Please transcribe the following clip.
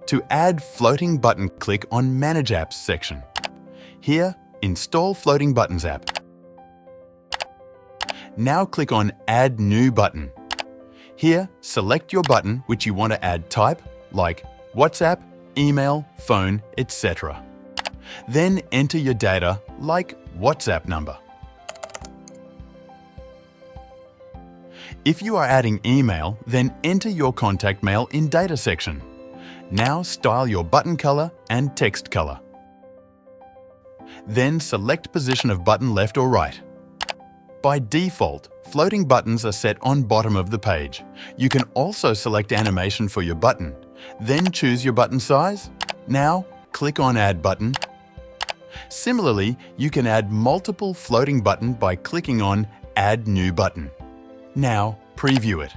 To add floating button, click on Manage Apps section. Here, install Floating Buttons app. Now click on Add New Button. Here, select your button which you want to add type, like WhatsApp, email, phone, etc. Then enter your data, like WhatsApp number. If you are adding email, then enter your contact mail in Data section. Now style your button color and text color. Then select position of button left or right. By default, floating buttons are set on bottom of the page. You can also select animation for your button. Then choose your button size. Now, click on Add Button. Similarly, you can add multiple floating button by clicking on Add New Button. Now, preview it.